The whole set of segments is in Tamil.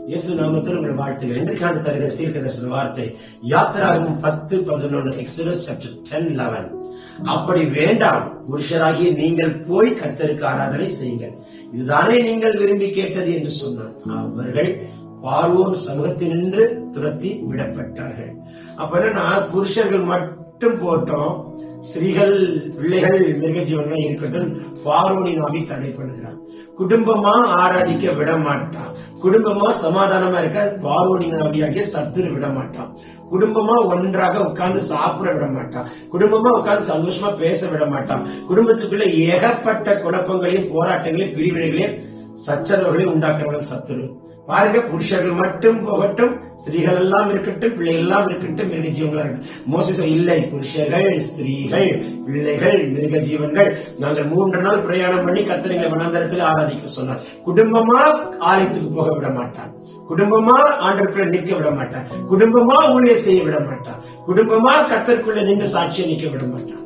இயேசு நாமத்தில் உங்கள் வாழ்த்துகள். இன்றைக்காண்டு தருகிற தீர்க்க தரிசன வார்த்தை யாத்திராகமம் 10:11 Exodus chapter 10:11. அப்படி வேண்டாம், புருஷராகிய நீங்கள் போய் கர்த்தருக்கு ஆராதனை செய்யுங்கள், இதுதானே நீங்கள் விரும்பி கேட்டது என்று சொன்னார். அவர்கள் பார்வோன் சமூகத்தினின்று துரத்தி விடப்பட்டார்கள். அப்ப என்னன்னா, புருஷர்கள் மட்டும் போட்டோம், ஸ்திரீகள், பிள்ளைகள், மிருக ஜீவன்கள் இருக்கட்டும், பார்வோனின் ஆவி தடைப்படுகிறார். குடும்பமா ஆராதிக்க விட மாட்டான், குடும்பமா சமாதானமா இருக்க பார்வோனின் ஆவியாகிய சத்துரு விட மாட்டான், குடும்பமா ஒன்றாக உட்கார்ந்து சாப்பிட விட மாட்டான், குடும்பமா உட்கார்ந்து சந்தோஷமா பேச விட மாட்டான். குடும்பத்துக்குள்ள ஏகப்பட்ட குழப்பங்களையும் போராட்டங்களையும் பிரிவினைகளையும் சச்சரவுகளையும் உண்டாக்குறவர்கள் சத்துரு. பாருங்க, புருஷர்கள் மட்டும் போகட்டும், ஸ்திரீகள் எல்லாம் இருக்கட்டும், பிள்ளைகள் எல்லாம் இருக்கட்டும், மிருக ஜீவன்கள் இருக்கட்டும். மோசேஸ் இல்லை, புருஷர்கள், ஸ்திரீகள், பிள்ளைகள், மிருக ஜீவன்கள், நாங்கள் 3 நாள் பிரயாணம் பண்ணி கர்த்தரை வனாந்தரத்தில் ஆராதிக்க சொன்னார். குடும்பமா ஆலயத்துக்கு போக விட மாட்டான், குடும்பமா ஆண்டவருக்குள்ள நிற்க விட மாட்டான், குடும்பமா ஊழியர் செய்ய விட மாட்டான், குடும்பமா கர்த்தருக்குள்ள நின்று சாட்சியை நிற்க விட மாட்டான்.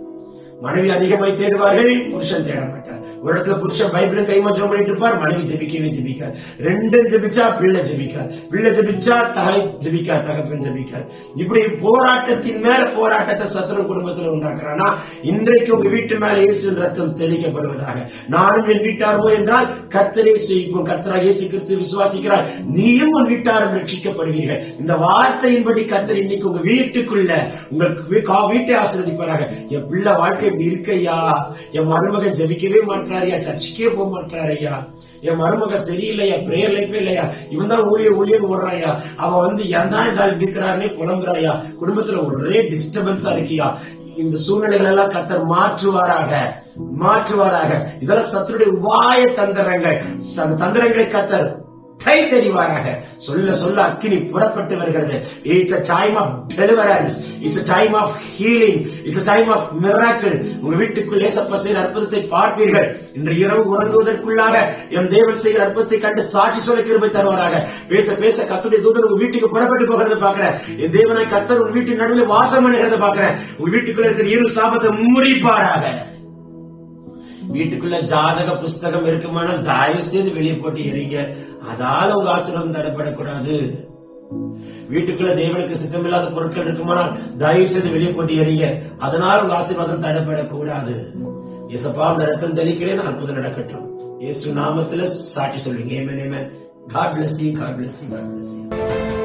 மனைவி அதிகமாய் தேடுவார்கள், புருஷன் தேட மாட்டார். ஒரு இடத்துல புருஷன் பைபிளும் கைமா ஜெபம் பண்ணிட்டு இருப்பார், மனைவி ஜெபிக்கவே ஜெபிக்காது. ரெண்டும் ஜெபிச்சா பிள்ளை ஜெபிக்காது, பிள்ளை ஜெபிச்சா தாய் ஜெபிக்காது, தகப்பன் ஜெபிக்காது. இப்படி போராட்டத்தின் மேல போராட்டத்தை சத்துரு குடும்பத்தில் உண்டாக்குறானா, இன்றைக்கு உங்க வீட்டு மேல இயேசுவின் ரத்தம் தெளிக்கப்படுவதாக. நானும் என் வீட்டாரோ என்றால் கர்த்தரை செய்வோம், கர்த்தராகிய இயேசு கிறிஸ்து விசுவாசிக்கிறார், நீயும் உன் வீட்டாரும் ரட்சிக்கப்படுவீர்கள். இந்த வார்த்தையின்படி கர்த்தர் இன்னைக்கு உங்க வீட்டுக்குள்ள உங்களுக்கு வீட்டை ஆசீர்வதிப்பாராக. என் பிள்ளை வாழ்க்கை இப்படி இருக்கையா, என் மருமகன் ஜெபிக்கவே மாட்டாரியா, சர்ச்சுக்கே போக மாட்டாரையா, என் மருமக சரியில்லையா, பிரேயர் லைஃபே இல்லையா, இவன் தான் ஊழியர் ஓடுறாயா, அவன் ஏன் தான் இந்த இருக்கிறாருன்னே புலம்புறாயா, குடும்பத்துல ஒரே டிஸ்டர்பன்ஸா இருக்கியா, இந்த சூழ்நிலைகள் எல்லாம் கர்த்தர் மாற்றுவாராக. இதெல்லாம் சத்துருடைய உபாய தந்திரங்கள். அந்த தந்திரங்களை கர்த்தர் கை தெரிவாராக. சொல்ல சொல்ல அக்கினி புறப்பட்டு வருகிறது. It's a time of deliverance, it's a time of healing, it's a time of miracle. உங்க வீட்டுக்குள் ஏசப்பா செய்கிற அற்புதத்தை பார்ப்பீர்கள். இன்று இரவு உறங்குவதற்குள்ளாக என் தேவன் செய்கிற அற்புதத்தை கண்டு சாட்சி சொல்ல கிருபை தருவாராக. பேச பேச கர்த்தருடைய தூதன் உங்க வீட்டுக்கு புறப்பட்டு போகிறத பாக்குறேன். என் தேவனாய் கர்த்தர் உங்க வீட்டின் நடுவில் வாசம் பண்ணுகிறத பாக்குறேன். உங்க வீட்டுக்குள்ள இருக்கிற இருள் சாபத்தை முறிப்பாராக. வீட்டுக்குள்ள ஜாதக புஸ்தகம் இருக்குமானால் தயவு செய்து வெளியே போட்டு எறிங்க, அதால உங்க ஆசீர்வாதம் தடைப்படக்கூடாது. வீட்டுக்குள்ள தேவனுக்கு சித்தமில்லாத பொருட்கள் இருக்குமானால் தயவு செய்து வெளியே போட்டு எறிங்க, அதனால உங்க ஆசீர்வாதம் தடைப்படக்கூடாது. இயேசப்பா, ரத்தம் தெளிக்கிறேன், அற்புதம் நடக்கட்டும். இயேசு நாமத்துல சாட்சி சொல்லுங்க. ஆமென், ஆமென். God bless you, God bless you, God bless you.